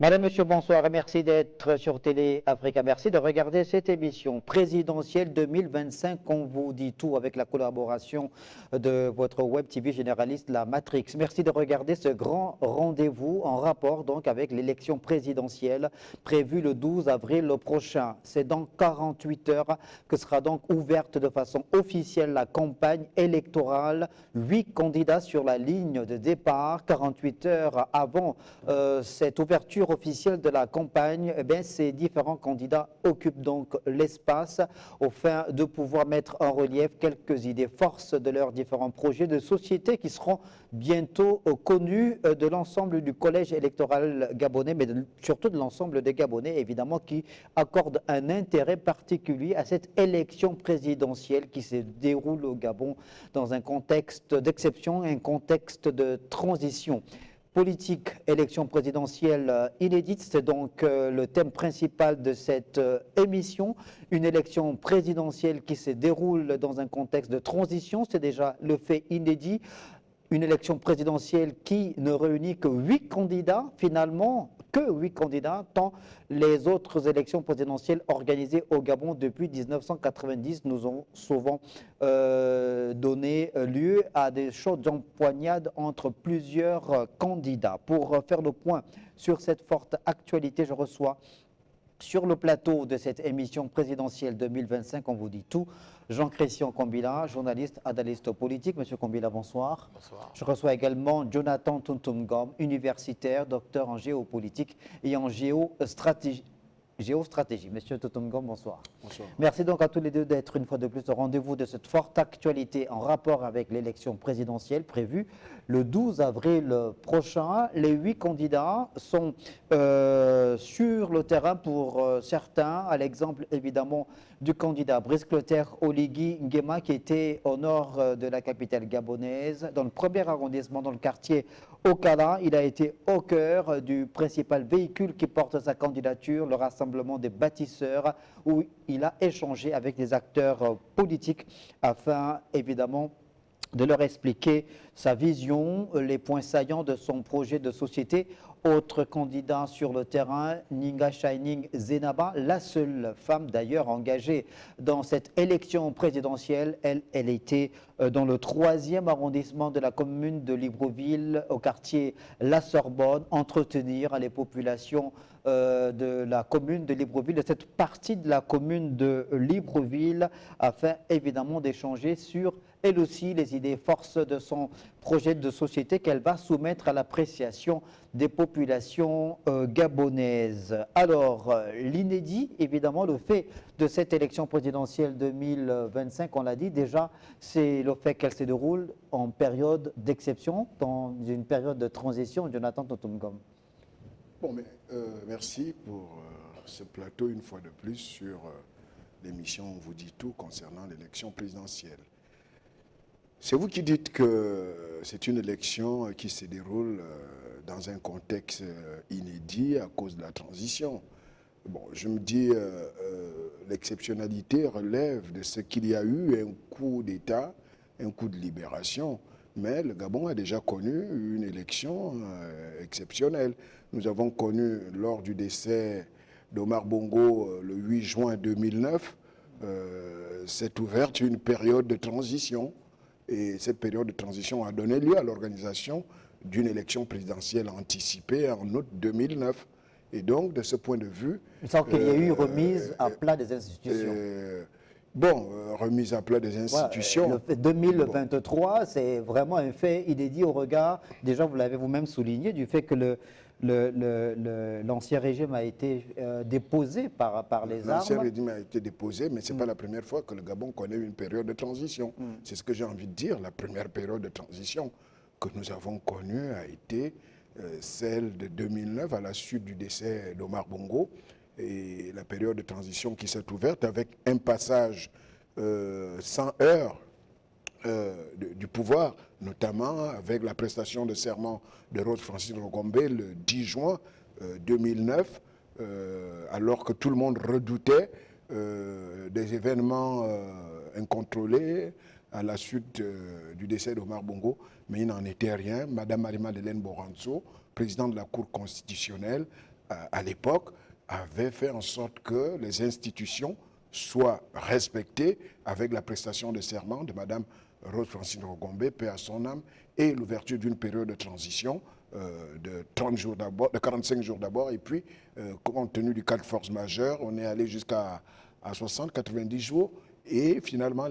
Madame, Monsieur, bonsoir et merci d'être sur Télé Africa. Merci de regarder cette émission présidentielle 2025. On vous dit tout avec la collaboration de votre web TV généraliste La Matrix. Merci de regarder ce grand rendez-vous en rapport donc avec l'élection présidentielle prévue le 12 avril prochain. C'est dans 48 heures que sera donc ouverte de façon officielle la campagne électorale. 8 candidats sur la ligne de départ. 48 heures avant cette ouverture officielle de la campagne, ces différents candidats occupent donc l'espace afin de pouvoir mettre en relief quelques idées forces de leurs différents projets de société qui seront bientôt connus de l'ensemble du collège électoral gabonais, mais surtout de l'ensemble des Gabonais, évidemment, qui accordent un intérêt particulier à cette élection présidentielle qui se déroule au Gabon dans un contexte d'exception, un contexte de transition. Politique, élection présidentielle inédite, c'est donc le thème principal de cette émission. Une élection présidentielle qui se déroule dans un contexte de transition, c'est déjà le fait inédit. Une élection présidentielle qui ne réunit que 8 candidats, finalement, que 8 candidats, tant les autres élections présidentielles organisées au Gabon depuis 1990 nous ont souvent donné lieu à des chaudes empoignades entre plusieurs candidats. Pour faire le point sur cette forte actualité, je reçois sur le plateau de cette émission présidentielle 2025, on vous dit tout, Jean-Christian Kombila, journaliste, analyste politique. Monsieur Kombila, bonsoir. Bonsoir. Je reçois également Jonathan Tuntumgom, universitaire, docteur en géopolitique et en géostratégie. Monsieur Tuntumgom, bonsoir. Bonsoir. Merci donc à tous les deux d'être une fois de plus au rendez-vous de cette forte actualité en rapport avec l'élection présidentielle prévue le 12 avril prochain. Les 8 candidats sont sur le terrain pour certains, à l'exemple évidemment du candidat Brice Clotaire Oligui Nguema qui était au nord de la capitale gabonaise, dans le premier arrondissement, dans le quartier Okala. Il a été au cœur du principal véhicule qui porte sa candidature, le Rassemblement des bâtisseurs, où il a échangé avec des acteurs politiques afin évidemment de leur expliquer sa vision, les points saillants de son projet de société. Autre candidat sur le terrain, Ninga Shining Zenaba, la seule femme d'ailleurs engagée dans cette élection présidentielle. Elle était dans le 3e arrondissement de la commune de Libreville, au quartier La Sorbonne, entretenir les populations de la commune de Libreville, de cette partie de la commune de Libreville, afin évidemment d'échanger sur elle aussi les idées forces de son projet de société qu'elle va soumettre à l'appréciation des populations gabonaises. Alors, l'inédit, évidemment, le fait de cette élection présidentielle 2025, on l'a dit déjà, c'est le fait qu'elle se déroule en période d'exception, dans une période de transition. Jonathan Tuntumgom. Bon, mais merci pour ce plateau une fois de plus sur l'émission On vous dit tout concernant l'élection présidentielle. C'est vous qui dites que c'est une élection qui se déroule dans un contexte inédit à cause de la transition. Bon, je me dis, l'exceptionnalité relève de ce qu'il y a eu un coup d'État, un coup de libération. Mais le Gabon a déjà connu une élection exceptionnelle. Nous avons connu, lors du décès d'Omar Bongo le 8 juin 2009, s'est ouverte une période de transition. Et cette période de transition a donné lieu à l'organisation d'une élection présidentielle anticipée en août 2009. Et donc, de ce point de vue... Il semble qu'il y a eu remise à plat des institutions. Remise à plat des institutions. Ouais, le 2023, c'est vraiment un fait inédit au regard, déjà vous l'avez vous-même souligné, du fait que l'ancien régime a été déposé par les armes. L'ancien régime a été déposé, mais ce n'est pas la première fois que le Gabon connaît une période de transition. C'est ce que j'ai envie de dire. La première période de transition que nous avons connue a été celle de 2009 à la suite du décès d'Omar Bongo. Et la période de transition qui s'est ouverte avec un passage sans heurts du pouvoir, notamment avec la prestation de serment de Rose Francis Rogombe le 10 juin 2009, alors que tout le monde redoutait des événements incontrôlés à la suite du décès d'Omar Bongo, mais il n'en était rien. Madame Marima-Hélène Boranzo, présidente de la Cour constitutionnelle, à l'époque, avait fait en sorte que les institutions soient respectées avec la prestation de serment de Mme Rose Francine Rogombe, paix à son âme, et l'ouverture d'une période de transition de 30 jours d'abord, de 45 jours d'abord, et puis, compte tenu du cas de force majeure, on est allé jusqu'à 60-90 jours, et finalement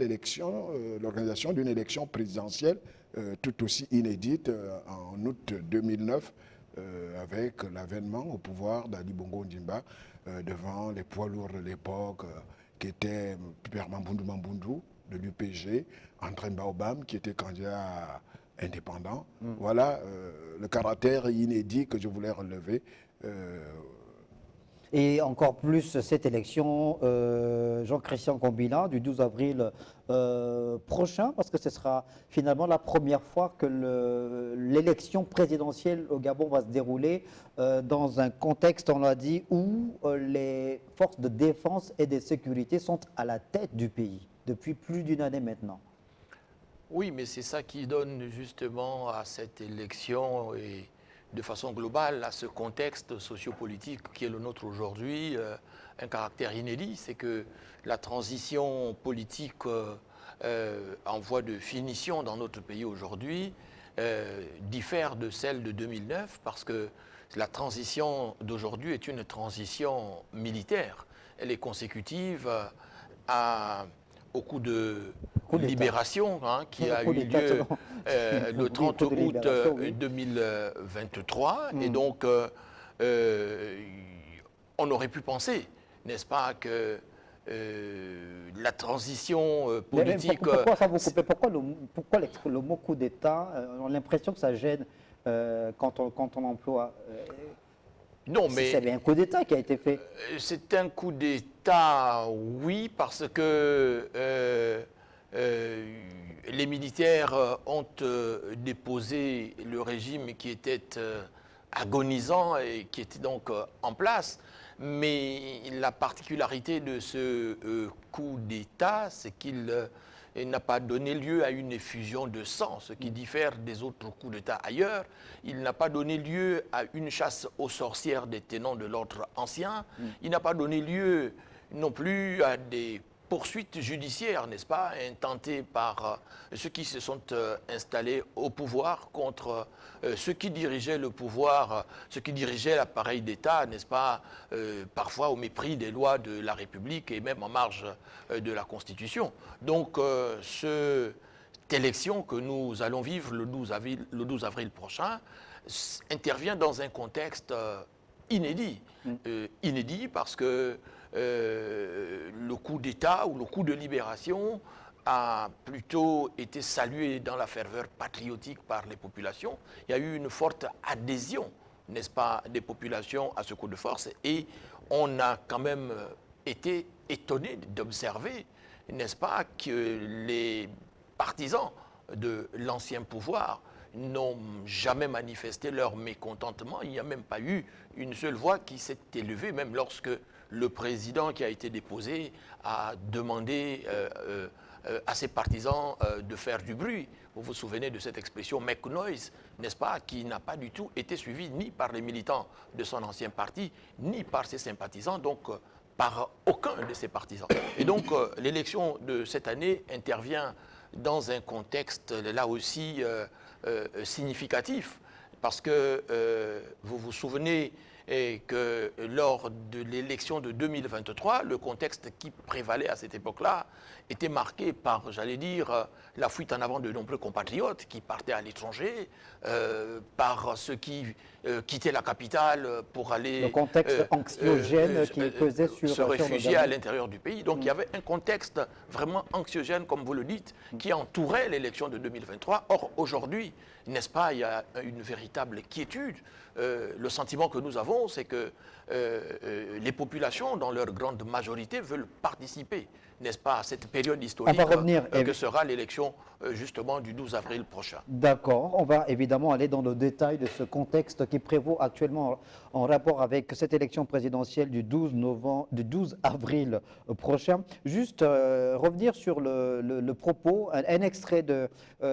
l'organisation d'une élection présidentielle tout aussi inédite en août 2009, avec l'avènement au pouvoir d'Ali Bongo Ondimba devant les poids lourds de l'époque, qui étaient Pierre Mamboundou Mamboundou de l'UPG, André Baobam, qui était candidat indépendant. Voilà le caractère inédit que je voulais relever. Et encore plus cette élection, Jean-Christian Combina, du 12 avril prochain, parce que ce sera finalement la première fois que l'élection présidentielle au Gabon va se dérouler dans un contexte, on l'a dit, où les forces de défense et de sécurité sont à la tête du pays depuis plus d'une année maintenant. Oui, mais c'est ça qui donne justement à cette élection et de façon globale à ce contexte sociopolitique qui est le nôtre aujourd'hui un caractère inédit. C'est que la transition politique en voie de finition dans notre pays aujourd'hui diffère de celle de 2009 parce que la transition d'aujourd'hui est une transition militaire. Elle est consécutive au coup de libération qui a eu lieu le 30 août 2023. Et donc, on aurait pu penser, n'est-ce pas, que la transition politique... Pourquoi ça vous coupe? Pourquoi le mot coup d'État, on a l'impression que ça gêne quand on emploie... Non, mais c'est bien un coup d'État qui a été fait. C'est un coup d'État, oui, parce que les militaires ont déposé le régime qui était agonisant et qui était donc en place. Mais la particularité de ce coup d'État, c'est qu'il n'a pas donné lieu à une effusion de sang, ce qui diffère des autres coups d'État ailleurs. Il n'a pas donné lieu à une chasse aux sorcières des tenants de l'ordre ancien. Il n'a pas donné lieu non plus à des poursuites judiciaires, n'est-ce pas, intentées par ceux qui se sont installés au pouvoir contre ceux qui dirigeaient le pouvoir, ceux qui dirigeaient l'appareil d'État, n'est-ce pas, parfois au mépris des lois de la République et même en marge de la Constitution. Donc, cette élection que nous allons vivre le 12 avril prochain intervient dans un contexte inédit. Inédit parce que le coup d'État ou le coup de libération a plutôt été salué dans la ferveur patriotique par les populations. Il y a eu une forte adhésion, n'est-ce pas, des populations à ce coup de force et on a quand même été étonné d'observer, n'est-ce pas, que les partisans de l'ancien pouvoir n'ont jamais manifesté leur mécontentement. Il n'y a même pas eu une seule voix qui s'est élevée, même lorsque le président qui a été déposé a demandé à ses partisans de faire du bruit. Vous vous souvenez de cette expression « make noise », n'est-ce pas, qui n'a pas du tout été suivie ni par les militants de son ancien parti, ni par ses sympathisants, donc par aucun de ses partisans. Et donc l'élection de cette année intervient dans un contexte là aussi significatif, parce que vous vous souvenez que lors de l'élection de 2023, le contexte qui prévalait à cette époque-là était marqué par, j'allais dire, la fuite en avant de nombreux compatriotes qui partaient à l'étranger, par ceux qui quittaient la capitale pour aller... Le contexte anxiogène qui pesait se réfugier à l'intérieur du pays. Donc il y avait un contexte vraiment anxiogène, comme vous le dites, qui entourait l'élection de 2023. Or, aujourd'hui, n'est-ce pas, il y a une véritable quiétude. Le sentiment que nous avons, c'est que les populations, dans leur grande majorité, veulent participer, n'est-ce pas, à cette période historique que sera l'élection justement du 12 avril prochain. D'accord, on va évidemment aller dans le détail de ce contexte qui prévaut actuellement en rapport avec cette élection présidentielle du 12 avril prochain. Juste revenir sur le propos, un extrait de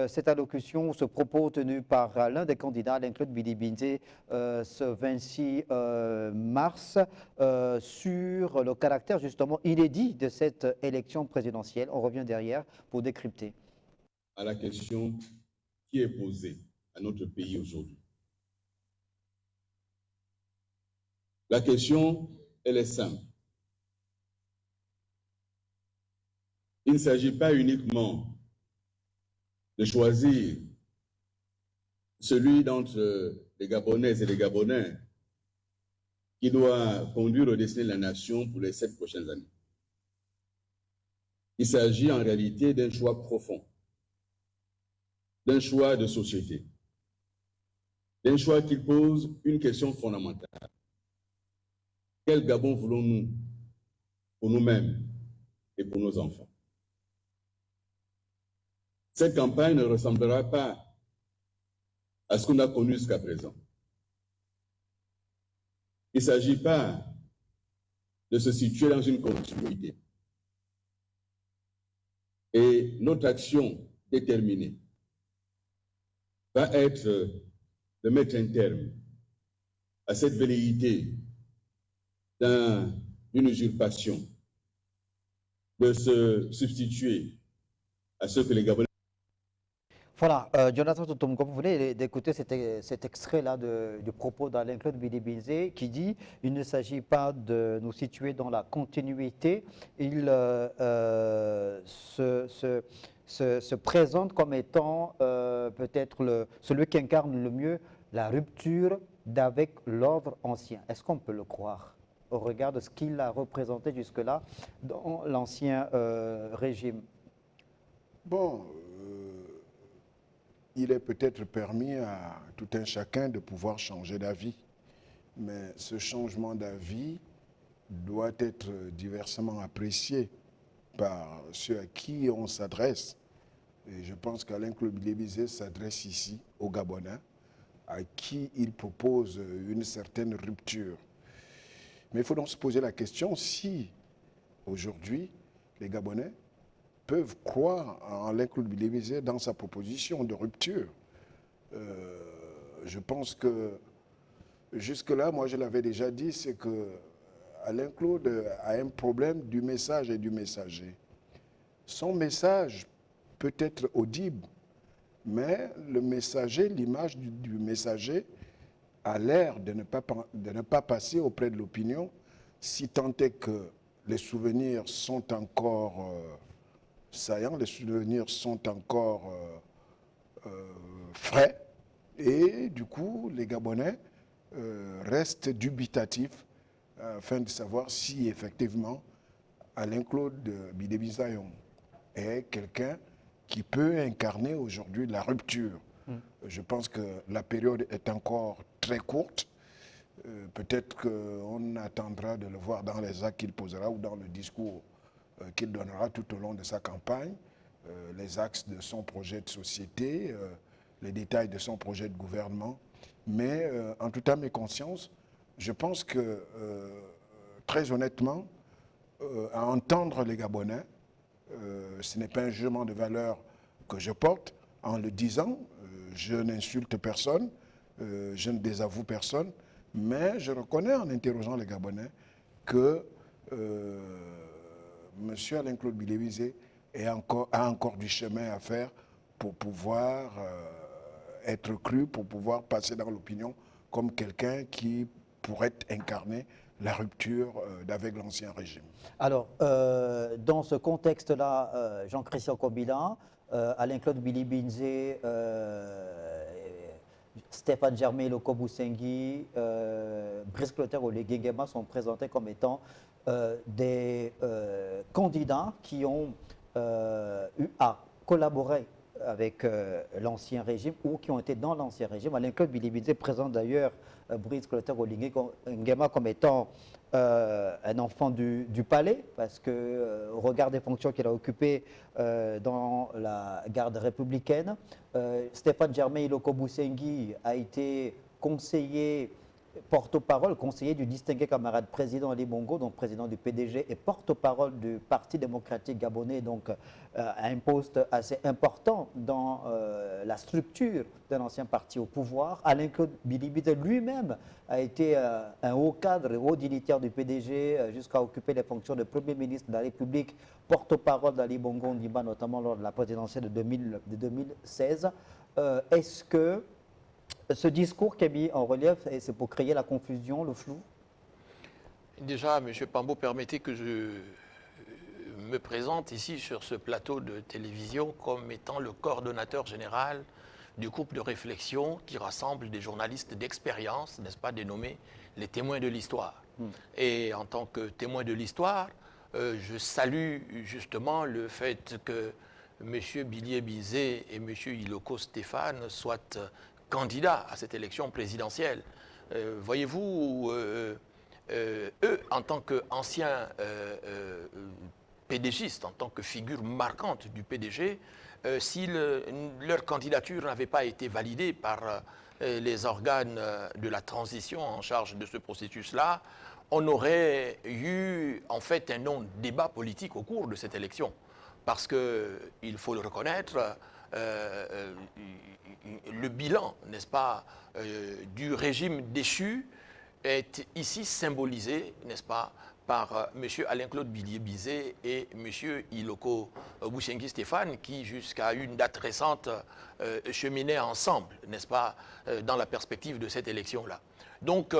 cette allocution, ce propos tenu par l'un des candidats, Alain Claude Bilibinze, ce 26 mars sur le caractère justement inédit de cette élection présidentielle. On revient derrière pour décrypter. À la question qui est posée à notre pays aujourd'hui. La question, elle est simple. Il ne s'agit pas uniquement de choisir celui d'entre les Gabonaises et les Gabonais qui doit conduire au destin de la nation pour les 7 prochaines années. Il s'agit en réalité d'un choix profond, d'un choix de société, d'un choix qui pose une question fondamentale. Quel Gabon voulons-nous pour nous-mêmes et pour nos enfants? Cette campagne ne ressemblera pas à ce qu'on a connu jusqu'à présent. Il ne s'agit pas de se situer dans une continuité. Et notre action déterminée va être de mettre un terme à cette velléité d'une usurpation, de se substituer à ce que les Gabonais. Voilà, Jonathan Toutoum, comme vous venez d'écouter cet extrait-là du propos d'Alain-Claude Billy-Bilzé qui dit « Il ne s'agit pas de nous situer dans la continuité, il se présente comme étant peut-être celui qui incarne le mieux la rupture d'avec l'ordre ancien. » Est-ce qu'on peut le croire au regard de ce qu'il a représenté jusque-là dans l'ancien régime? Bon, il est peut-être permis à tout un chacun de pouvoir changer d'avis. Mais ce changement d'avis doit être diversement apprécié par ceux à qui on s'adresse. Et je pense qu'Alain-Claude Billy-Bilzé s'adresse ici aux Gabonais, à qui il propose une certaine rupture. Mais il faut donc se poser la question si, aujourd'hui, les Gabonais peuvent croire en Alain-Claude Billy-Bilzé dans sa proposition de rupture. Je pense que jusque-là, moi je l'avais déjà dit, c'est que Alain-Claude a un problème du message et du messager. Son message peut être audible, mais le messager, l'image du messager a l'air de ne pas passer auprès de l'opinion, si tant est que les souvenirs sont encore saillants, les souvenirs sont encore frais, et du coup, les Gabonais restent dubitatifs afin de savoir si effectivement Alain-Claude Billy-Bilzé est quelqu'un qui peut incarner aujourd'hui la rupture. Je pense que la période est encore très courte. Peut-être qu'on attendra de le voir dans les actes qu'il posera ou dans le discours qu'il donnera tout au long de sa campagne, les axes de son projet de société, les détails de son projet de gouvernement. Mais en toute âme et conscience, je pense que, très honnêtement, à entendre les Gabonais, ce n'est pas un jugement de valeur que je porte en le disant. Je n'insulte personne, je ne désavoue personne, mais je reconnais en interrogeant les Gabonais que M. Alain-Claude Billy-Bilzé a encore du chemin à faire pour pouvoir être cru, pour pouvoir passer dans l'opinion comme quelqu'un qui pourrait incarner la rupture d'avec l'ancien régime. Alors, dans ce contexte-là, Jean-Christian Kabila, Alain-Claude Billy-Bilzé, Stéphane Germain Lokobusengi, Brice Clotaire Oligui Nguema sont présentés comme étant des candidats qui ont eu à collaborer avec l'ancien régime ou qui ont été dans l'ancien régime. Alain-Claude Billy-Bilzé présente d'ailleurs Brice Clotaire Oligui Nguema comme étant un enfant du palais, parce que au regard des fonctions qu'il a occupées dans la garde républicaine, Stéphane Germain Lokobusengi a été conseiller porte-parole, conseiller du distingué camarade président Ali Bongo, donc président du PDG et porte-parole du Parti démocratique gabonais, donc à un poste assez important dans la structure d'un ancien parti au pouvoir. Alain-Claude Bilibide lui-même a été un haut cadre, haut dignitaire du PDG jusqu'à occuper les fonctions de Premier ministre de la République, porte-parole d'Ali Bongo Ondimba, notamment lors de la présidentielle de 2016. Est-ce que ce discours qui est mis en relief, c'est pour créer la confusion, le flou? Déjà, M. Pambo, permettez que je me présente ici sur ce plateau de télévision comme étant le coordonnateur général du groupe de réflexion qui rassemble des journalistes d'expérience, n'est-ce pas, dénommés les témoins de l'histoire. Et en tant que témoin de l'histoire, je salue justement le fait que M. Bilié-Bizé et M. Iloko Stéphane soient candidats à cette élection présidentielle. Voyez-vous, eux, en tant qu'anciens PDGistes, en tant que figure marquante du PDG, si leur candidature n'avait pas été validée par les organes de la transition en charge de ce processus-là, on aurait eu en fait un non-débat politique au cours de cette élection. Parce qu'il faut le reconnaître, le bilan, n'est-ce pas, du régime déchu est ici symbolisé, n'est-ce pas, par M. Alain-Claude Bilié-Bizé et M. Iloko Bouchengi Stéphane, qui jusqu'à une date récente cheminaient ensemble, n'est-ce pas, dans la perspective de cette élection-là. Donc,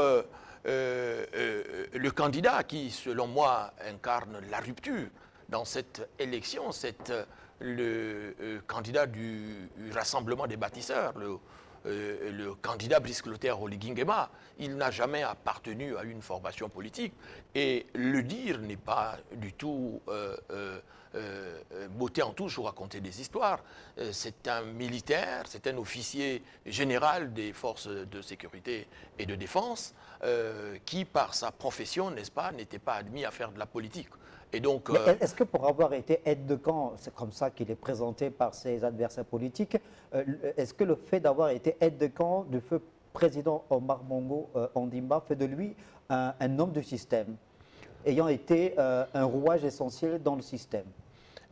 le candidat qui, selon moi, incarne la rupture dans cette élection, c'est le candidat du Rassemblement des bâtisseurs, le candidat Brice Clotaire Oligui Nguema. Il n'a jamais appartenu à une formation politique. Et le dire n'est pas du tout beauté en touche ou raconter des histoires. C'est un militaire, c'est un officier général des forces de sécurité et de défense qui, par sa profession, n'est-ce pas, n'était pas admis à faire de la politique. Et donc, est-ce que pour avoir été aide de camp, c'est comme ça qu'il est présenté par ses adversaires politiques, est-ce que le fait d'avoir été aide de camp du feu président Omar Bongo Ondimba fait de lui un homme du système, ayant été un rouage essentiel dans le système?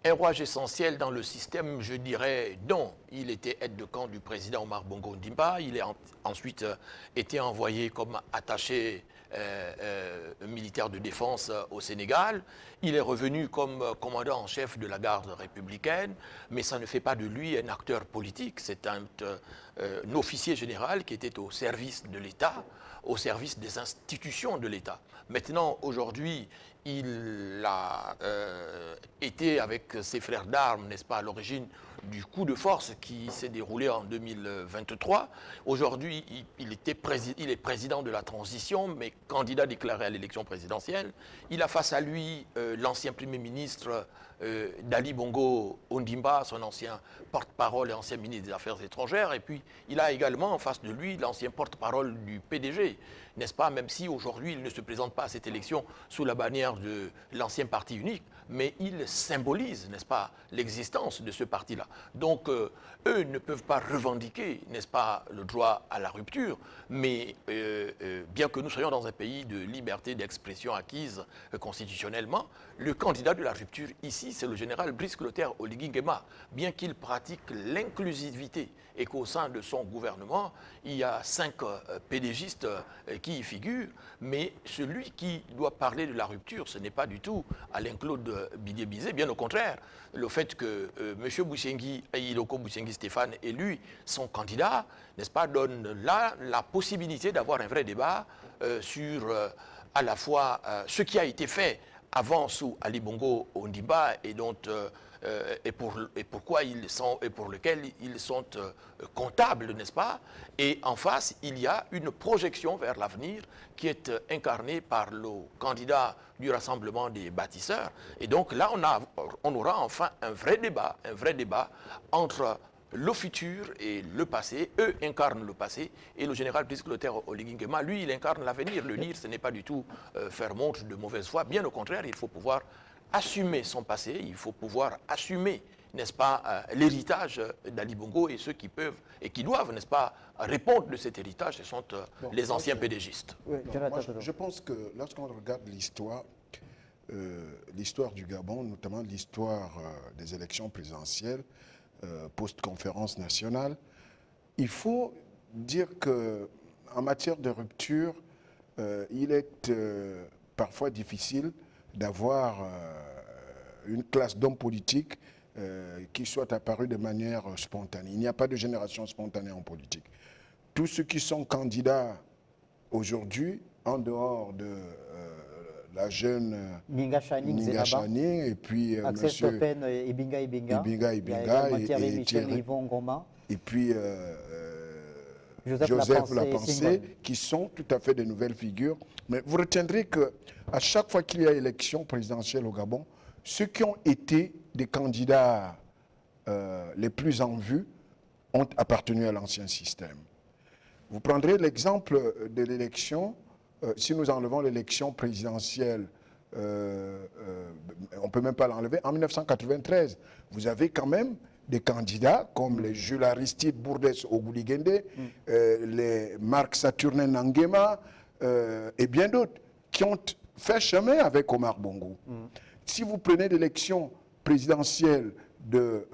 Un rouage essentiel dans le système, je dirais non. Il était aide de camp du président Omar Bongo Ondimba. Il a ensuite été envoyé comme attaché militaire de défense au Sénégal. Il est revenu comme commandant en chef de la garde républicaine, mais ça ne fait pas de lui un acteur politique. C'est un officier général qui était au service de l'État, au service des institutions de l'État. Maintenant, aujourd'hui, il a été avec ses frères d'armes, n'est-ce pas, à l'origine du coup de force qui s'est déroulé en 2023. Aujourd'hui, il est président de la transition, mais candidat déclaré à l'élection présidentielle. Il a face à lui l'ancien Premier ministre d'Ali Bongo Ondimba, son ancien porte-parole et ancien ministre des Affaires étrangères. Et puis, il a également en face de lui l'ancien porte-parole du PDG, n'est-ce pas, même si aujourd'hui, il ne se présente pas à cette élection sous la bannière de l'ancien parti unique, mais il symbolise, n'est-ce pas, l'existence de ce parti-là. Donc, eux ne peuvent pas revendiquer, n'est-ce pas, le droit à la rupture, mais bien que nous soyons dans un pays de liberté d'expression acquise constitutionnellement, le candidat de la rupture ici, c'est le général Brice Clotaire Oligui Nguema, bien qu'il pratique l'inclusivité et qu'au sein de son gouvernement, il y a 5 PDGistes qui y figurent, mais celui qui doit parler de la rupture, ce n'est pas du tout Alain-Claude Bilié-Bizé, bien au contraire. Le fait que M. Bouchengi, Iloko Bouchengi Stéphane et lui, son candidat, n'est-ce pas, donne là la possibilité d'avoir un vrai débat sur à la fois ce qui a été fait avant sous Ali Bongo Ondimba et dont pourquoi ils sont et pour lequel ils sont comptables, n'est-ce pas? Et en face, il y a une projection vers l'avenir qui est incarnée par le candidat du Rassemblement des bâtisseurs. Et donc là, on aura enfin un vrai débat entre le futur et le passé. Eux incarnent le passé et le général Brice Clotaire Oligui Nguema, lui, il incarne l'avenir. Le lire, ce n'est pas du tout faire montre de mauvaise foi. Bien au contraire, il faut pouvoir assumer son passé, il faut pouvoir assumer n'est-ce pas, l'héritage d'Ali Bongo et ceux qui peuvent et qui doivent, n'est-ce pas, répondre de cet héritage, ce sont les anciens pédégistes. Oui, Moi, je pense que lorsqu'on regarde l'histoire du Gabon, notamment l'histoire des élections présidentielles, post-conférence nationale, il faut dire qu'en matière de rupture, il est parfois difficile d'avoir une classe d'hommes politiques qui soit apparue de manière spontanée. Il n'y a pas de génération spontanée en politique. Tous ceux qui sont candidats aujourd'hui, en dehors de la jeune Ninga Channing et puis monsieur Ibinga et Thierry Ngoma. Et puis Joseph Lapensée, qui sont tout à fait de nouvelles figures. Mais vous retiendrez qu'à chaque fois qu'il y a élection présidentielle au Gabon, ceux qui ont été des candidats les plus en vue ont appartenu à l'ancien système. Vous prendrez l'exemple de l'élection, si nous enlevons l'élection présidentielle, on ne peut même pas l'enlever, en 1993, vous avez quand même des candidats comme les Jules Aristide Bourdès Ogouligende, les Marc Saturnin Nguema et bien d'autres qui ont fait chemin avec Omar Bongo. Si vous prenez l'élection présidentielle de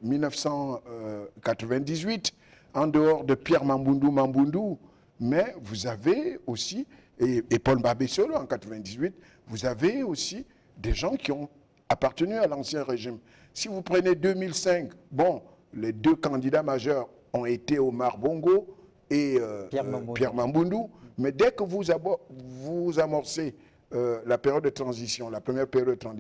1998, en dehors de Pierre Mamboundou, mais vous avez aussi, et Paul Babessolo en 98, vous avez aussi des gens qui ont appartenu à l'ancien régime. Si vous prenez 2005, bon, les deux candidats majeurs ont été Omar Bongo et Pierre Mamboundou, mais dès que vous amorcez la période de transition, la première période de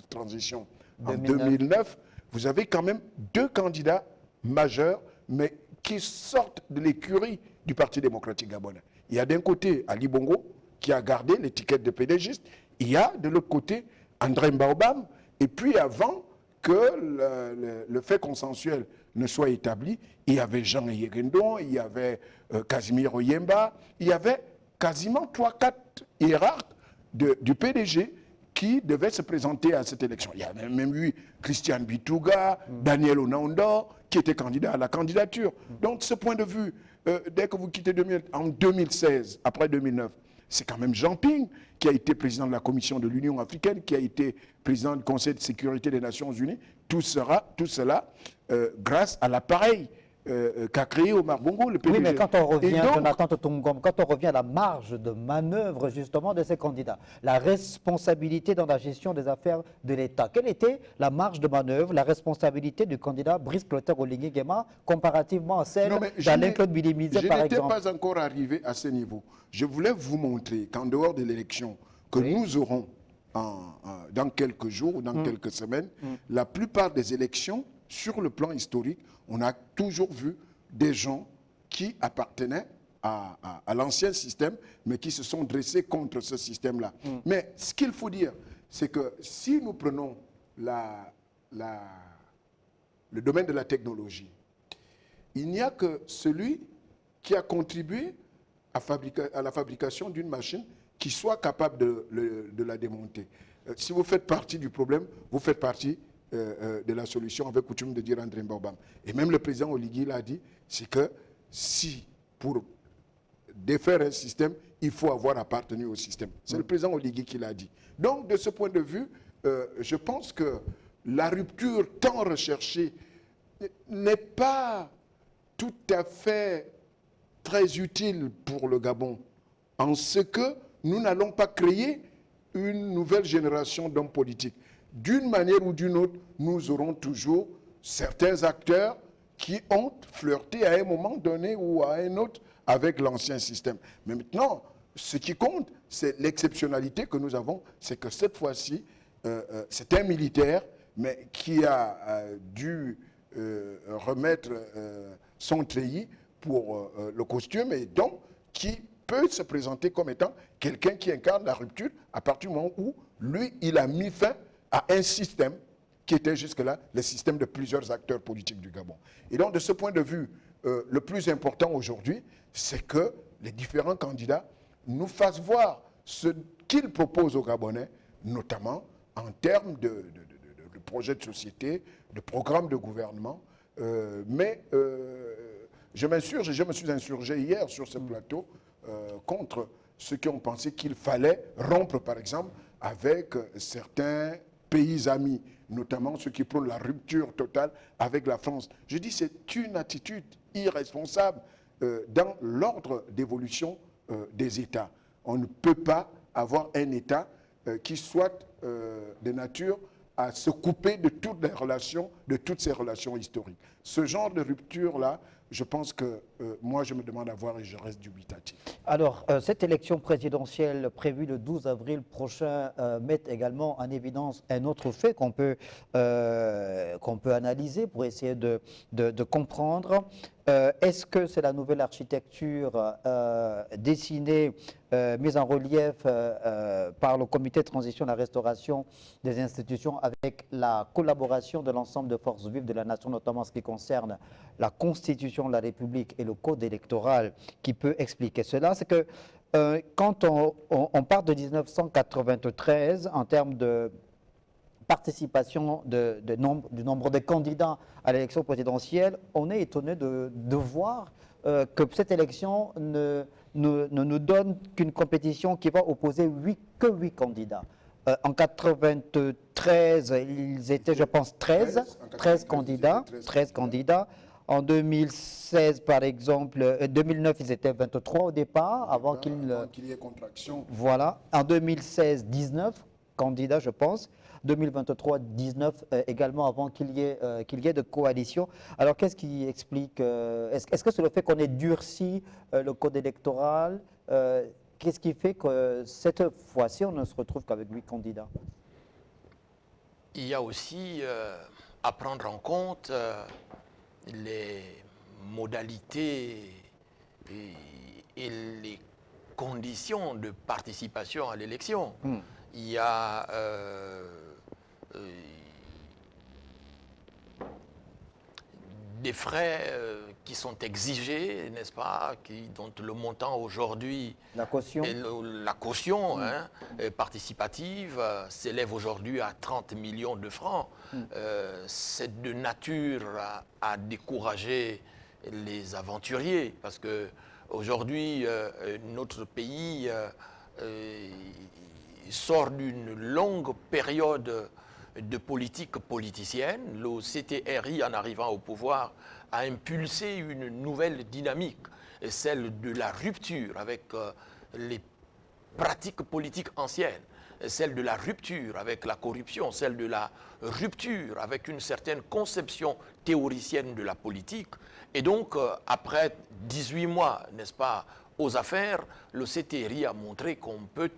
transition en 2009, vous avez quand même deux candidats majeurs, mais qui sortent de l'écurie du Parti démocratique gabonais. Il y a d'un côté Ali Bongo, qui a gardé l'étiquette de pédégiste, il y a de l'autre côté André Mbaobam, et puis avant que le fait consensuel ne soit établi, il y avait Jean Yégendon, il y avait Casimir Oyemba, il y avait quasiment 3-4 hiérarques du PDG qui devaient se présenter à cette élection. Il y avait même eu Christian Bitouga, Daniel Onaondo, qui était candidat à la candidature. Donc, de ce point de vue, dès que vous quittez en 2016, après 2009, c'est quand même Jean Ping qui a été président de la Commission de l'Union africaine, qui a été président du Conseil de sécurité des Nations Unies. Tout cela grâce à l'appareil qu'a créé Omar Bongo, le PDG. Oui, mais quand on revient, donc, Jonathan Totungom, quand on revient à la marge de manœuvre justement de ces candidats, la responsabilité dans la gestion des affaires de l'État, quelle était la marge de manœuvre, la responsabilité du candidat Brice Clotaire Oligui Nguema comparativement à celle d'Alain-Claude Bilimizé, par exemple? Je n'étais pas encore arrivé à ce niveau. Je voulais vous montrer qu'en dehors de l'élection que nous aurons dans quelques jours ou dans quelques semaines, la plupart des élections, sur le plan historique, on a toujours vu des gens qui appartenaient à l'ancien système, mais qui se sont dressés contre ce système-là. Mais ce qu'il faut dire, c'est que si nous prenons le domaine de la technologie, il n'y a que celui qui a contribué à la fabrication d'une machine qui soit capable de la démonter. Si vous faites partie du problème, vous faites partie de la solution, avec coutume de dire André Mbaobam. Et même le président Oligui l'a dit, c'est que si, pour défaire un système, il faut avoir appartenu au système. C'est le président Oligui qui l'a dit. Donc, de ce point de vue, je pense que la rupture tant recherchée n'est pas tout à fait très utile pour le Gabon, en ce que nous n'allons pas créer une nouvelle génération d'hommes politiques. D'une manière ou d'une autre, nous aurons toujours certains acteurs qui ont flirté à un moment donné ou à un autre avec l'ancien système. Mais maintenant, ce qui compte, c'est l'exceptionnalité que nous avons, c'est que cette fois-ci, c'est un militaire, mais qui a dû remettre son treillis pour le costume, et donc qui peut se présenter comme étant quelqu'un qui incarne la rupture à partir du moment où, lui, il a mis fin à un système qui était jusque-là le système de plusieurs acteurs politiques du Gabon. Et donc, de ce point de vue, le plus important aujourd'hui, c'est que les différents candidats nous fassent voir ce qu'ils proposent aux Gabonais, notamment en termes de projet de société, de programme de gouvernement. Mais je m'insurge, et je me suis insurgé hier sur ce plateau contre ceux qui ont pensé qu'il fallait rompre, par exemple, avec certains pays amis, notamment ceux qui prônent la rupture totale avec la France. Je dis c'est une attitude irresponsable dans l'ordre d'évolution des États. On ne peut pas avoir un État qui soit de nature à se couper de toutes les relations, de toutes ces relations historiques. Ce genre de rupture-là, je pense que moi, je me demande à voir et je reste dubitatif. Alors, cette élection présidentielle prévue le 12 avril prochain met également en évidence un autre fait qu'on peut analyser pour essayer de comprendre. Est-ce que c'est la nouvelle architecture dessinée, mise en relief par le comité de transition et de la restauration des institutions avec la collaboration de l'ensemble de forces vives de la nation, notamment en ce qui concerne la Constitution de la République et le code électoral, qui peut expliquer cela? C'est que quand on part de 1993 en termes de participation du nombre de candidats à l'élection présidentielle, on est étonné de voir que cette élection ne nous donne qu'une compétition qui va opposer que 8 candidats. En 1993, ils étaient, je pense, 13 candidats. En 2016, par exemple, 2009, ils étaient 23 au départ, avant qu'il y ait contraction. Voilà. En 2016, 19 candidats, je pense. 2023, 19 également, avant qu'il y ait de coalition. Alors, qu'est-ce qui explique est-ce que c'est le fait qu'on ait durci le code électoral? Qu'est-ce qui fait que cette fois-ci, on ne se retrouve qu'avec 8 candidats? Il y a aussi à prendre en compte les modalités et les conditions de participation à l'élection. Il y a des frais qui sont exigés, n'est-ce pas, dont le montant aujourd'hui, la caution, participative s'élève aujourd'hui à 30 millions de francs. C'est de nature à décourager les aventuriers, parce que aujourd'hui notre pays sort d'une longue période de politique politicienne. Le CTRI, en arrivant au pouvoir, a impulsé une nouvelle dynamique, celle de la rupture avec les pratiques politiques anciennes, celle de la rupture avec la corruption, celle de la rupture avec une certaine conception théoricienne de la politique. Et donc, après 18 mois, n'est-ce pas, aux affaires, le CTRI a montré qu'on peut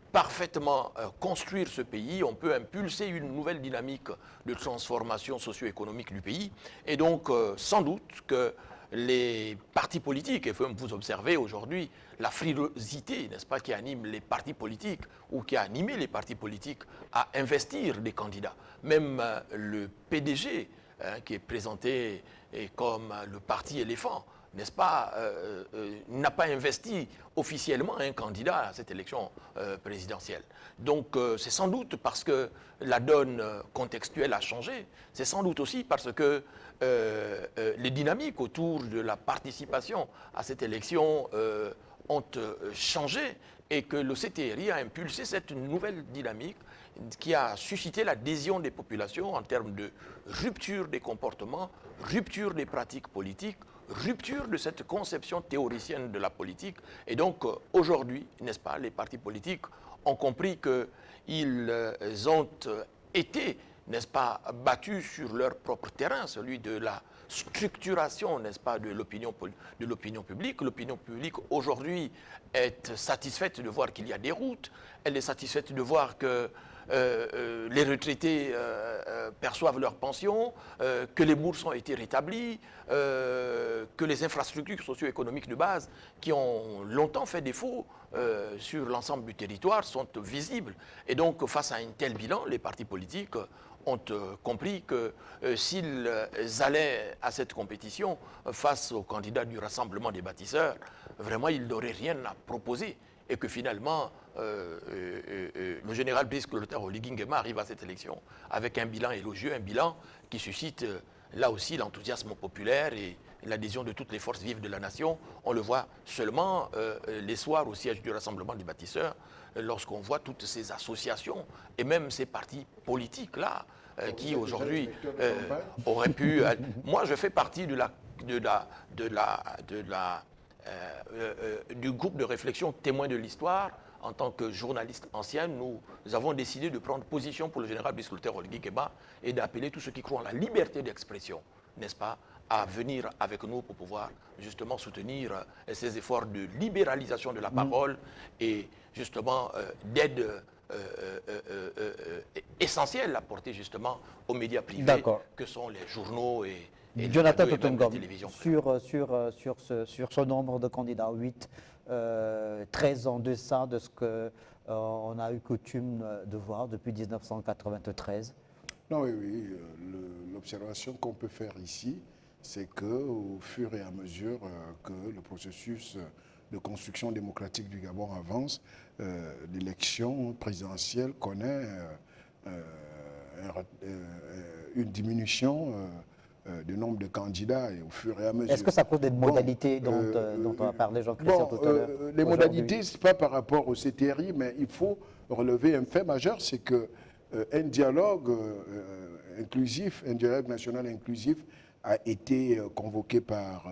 parfaitement construire ce pays, on peut impulser une nouvelle dynamique de transformation socio-économique du pays. Et donc, sans doute que les partis politiques, et vous observez aujourd'hui la frilosité, n'est-ce pas, qui anime les partis politiques ou qui a animé les partis politiques à investir des candidats. Même le PDG, qui est présenté comme le parti éléphant, n'est-ce pas, n'a pas investi officiellement un candidat à cette élection présidentielle. Donc c'est sans doute parce que la donne contextuelle a changé, c'est sans doute aussi parce que les dynamiques autour de la participation à cette élection ont changé et que le CTRI a impulsé cette nouvelle dynamique qui a suscité l'adhésion des populations en termes de rupture des comportements, rupture des pratiques politiques, rupture de cette conception théoricienne de la politique. Et donc, aujourd'hui, n'est-ce pas, les partis politiques ont compris qu'ils ont été, n'est-ce pas, battus sur leur propre terrain, celui de la structuration, n'est-ce pas, de l'opinion publique. L'opinion publique, aujourd'hui, est satisfaite de voir qu'il y a des routes. Elle est satisfaite de voir que les retraités perçoivent leurs pensions, que les bourses ont été rétablies, que les infrastructures socio-économiques de base qui ont longtemps fait défaut sur l'ensemble du territoire sont visibles. Et donc, face à un tel bilan, les partis politiques ont compris que s'ils allaient à cette compétition face aux candidats du Rassemblement des bâtisseurs, vraiment, ils n'auraient rien à proposer. et que finalement, le général Brice Clotaire Oligui Nguema arrive à cette élection avec un bilan élogieux, un bilan qui suscite là aussi l'enthousiasme populaire et l'adhésion de toutes les forces vives de la nation. On le voit seulement les soirs au siège du Rassemblement des bâtisseurs, lorsqu'on voit toutes ces associations et même ces partis politiques-là qui aujourd'hui auraient pu... Moi, je fais partie du groupe de réflexion Témoins de l'Histoire. En tant que journaliste ancien, nous avons décidé de prendre position pour le général Brice Clotaire Oligui Nguema et d'appeler tous ceux qui croient en la liberté d'expression, n'est-ce pas, à venir avec nous pour pouvoir justement soutenir ces efforts de libéralisation de la parole et justement d'aide essentielle à porter justement aux médias privés que sont les journaux et Jonathan les Totongom, télévisions. sur ce nombre de candidats, 8, 13 en deçà de ce qu'on a eu coutume de voir depuis 1993. Non, oui. L'observation qu'on peut faire ici, c'est qu'au fur et à mesure que le processus de construction démocratique du Gabon avance, l'élection présidentielle connaît une diminution du nombre de candidats et au fur et à mesure. Est-ce que ça cause des modalités dont a parlé Jean-Christian tout à l'heure? Les modalités, ce n'est pas par rapport au CTRI, mais il faut relever un fait majeur, c'est qu'un dialogue inclusif, un dialogue national inclusif a été convoqué par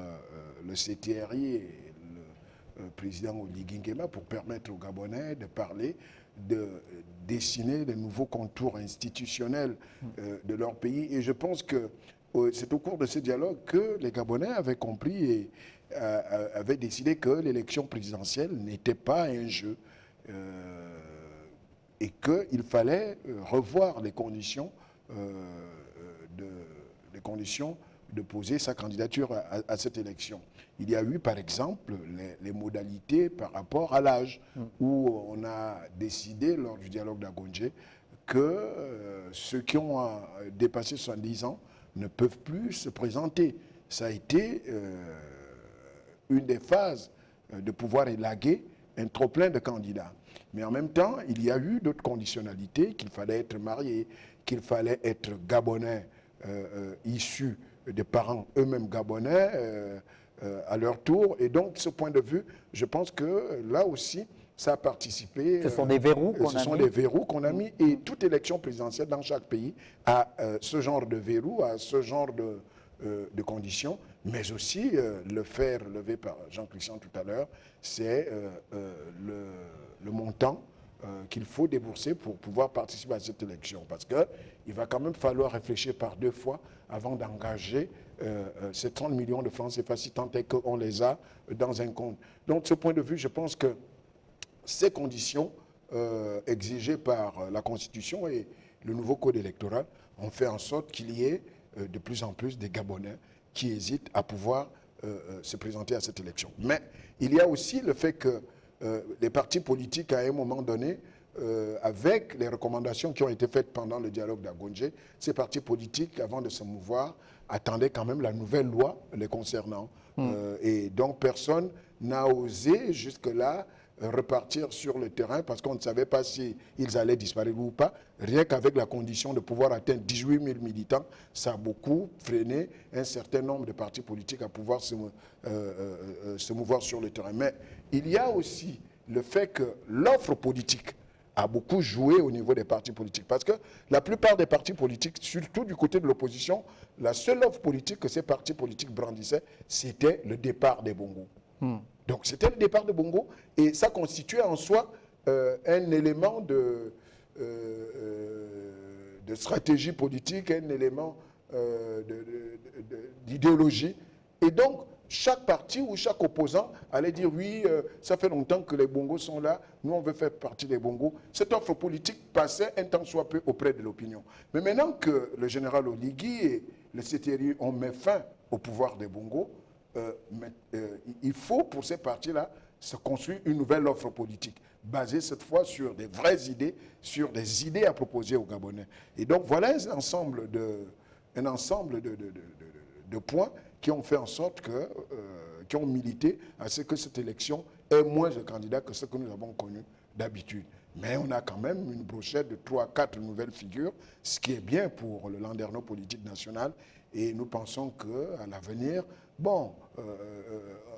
le CTRI et le président Oligui Nguema pour permettre aux Gabonais de parler, de dessiner de nouveaux contours institutionnels de leur pays. Et je pense que c'est au cours de ce dialogue que les Gabonais avaient compris et avaient décidé que l'élection présidentielle n'était pas un jeu et qu'il fallait revoir les conditions de poser sa candidature à cette élection. Il y a eu, par exemple, les modalités par rapport à l'âge, où on a décidé, lors du dialogue d'Agonje, que ceux qui ont dépassé 70 ans ne peuvent plus se présenter. Ça a été une des phases de pouvoir élaguer un trop-plein de candidats. Mais en même temps, il y a eu d'autres conditionnalités, qu'il fallait être marié, qu'il fallait être gabonais issus des parents eux-mêmes gabonais à leur tour. Et donc, de ce point de vue, je pense que là aussi, ça a participé. Ce sont des verrous qu'on a mis. Ce sont des verrous qu'on a mis. Et toute élection présidentielle dans chaque pays a ce genre de verrous, a ce genre de conditions. Mais aussi, le fait relevé par Jean-Christian tout à l'heure, c'est le montant qu'il faut débourser pour pouvoir participer à cette élection. Parce qu'il va quand même falloir réfléchir par deux fois avant d'engager ces 30 millions de francs CFA, si tant est qu'on les a dans un compte. Donc, de ce point de vue, je pense que ces conditions exigées par la Constitution et le nouveau code électoral ont fait en sorte qu'il y ait de plus en plus des Gabonais qui hésitent à pouvoir se présenter à cette élection. Mais il y a aussi le fait que les partis politiques, à un moment donné, avec les recommandations qui ont été faites pendant le dialogue d'Agonje, ces partis politiques, avant de se mouvoir, attendaient quand même la nouvelle loi les concernant. Et donc personne n'a osé jusque-là repartir sur le terrain parce qu'on ne savait pas s'ils allaient disparaître ou pas. Rien qu'avec la condition de pouvoir atteindre 18 000 militants, ça a beaucoup freiné un certain nombre de partis politiques à pouvoir se mouvoir sur le terrain. Mais il y a aussi le fait que l'offre politique a beaucoup joué au niveau des partis politiques. Parce que la plupart des partis politiques, surtout du côté de l'opposition, la seule offre politique que ces partis politiques brandissaient, c'était le départ des Bongo. Donc c'était le départ de Bongo et ça constituait en soi un élément de stratégie politique, un élément d'idéologie. Et donc chaque parti ou chaque opposant allait dire oui, ça fait longtemps que les Bongos sont là, nous on veut faire partie des Bongos. Cette offre politique passait un temps soit peu auprès de l'opinion. Mais maintenant que le général Oligui et le CTRI ont mis fin au pouvoir des Bongos, il faut pour ces partis-là se construire une nouvelle offre politique, basée cette fois sur des vraies idées, sur des idées à proposer aux Gabonais. Et donc voilà un ensemble de points qui ont fait en sorte que, qui ont milité à ce que cette élection est moins de candidats que ce que nous avons connu d'habitude. Mais on a quand même une brochette de 3 à 4 nouvelles figures, ce qui est bien pour le landerneau politique national. Et nous pensons qu'à l'avenir, bon,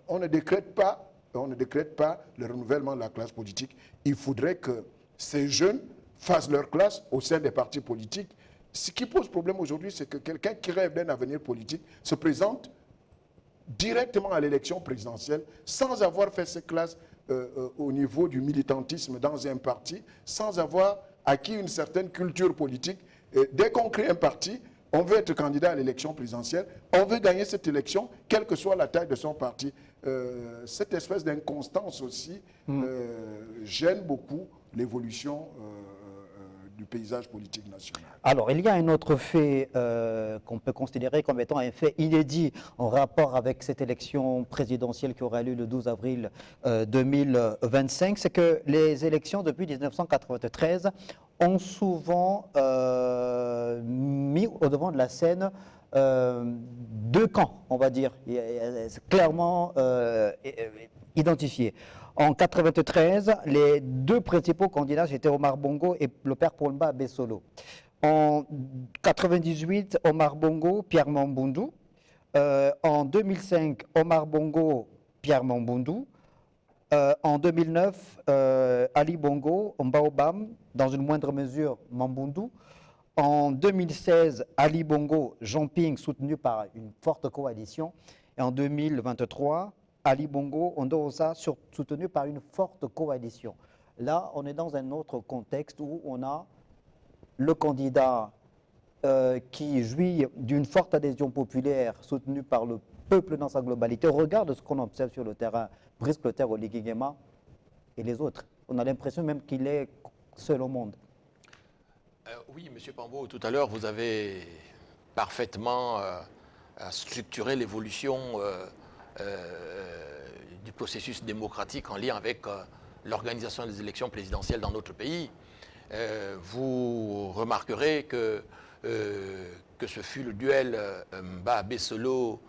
on ne décrète pas le renouvellement de la classe politique. Il faudrait que ces jeunes fassent leur classe au sein des partis politiques. Ce qui pose problème aujourd'hui, c'est que quelqu'un qui rêve d'un avenir politique se présente directement à l'élection présidentielle sans avoir fait ses classes au niveau du militantisme dans un parti, sans avoir acquis une certaine culture politique. Dès qu'on crée un parti, on veut être candidat à l'élection présidentielle, on veut gagner cette élection, quelle que soit la taille de son parti. Cette espèce d'inconstance aussi gêne beaucoup l'évolution du paysage politique national. Alors, il y a un autre fait qu'on peut considérer comme étant un fait inédit en rapport avec cette élection présidentielle qui aura lieu le 12 avril 2025, c'est que les élections depuis 1993 ont souvent mis au devant de la scène deux camps, on va dire, clairement identifiés. En 1993, les deux principaux candidats, c'était Omar Bongo et le père Paul-Mba Bessolo. En 1998, Omar Bongo, Pierre Mamboundou. En 2005, Omar Bongo, Pierre Mamboundou. En 2009, Ali Bongo, Mbaobam, dans une moindre mesure, Mamboundou. En 2016, Ali Bongo, Jean Ping, soutenu par une forte coalition. Et en 2023, Ali Bongo, Ondo Ossa, soutenu par une forte coalition. Là, on est dans un autre contexte où on a le candidat qui jouit d'une forte adhésion populaire soutenue par le peuple dans sa globalité. Regarde ce qu'on observe sur le terrain, Brice Clotaire Oligui-Nguema et les autres. On a l'impression même qu'il est seul au monde. Oui, M. Pambo, tout à l'heure, vous avez parfaitement structuré l'évolution du processus démocratique en lien avec l'organisation des élections présidentielles dans notre pays. Vous remarquerez que ce fut le duel Mba Bessolo,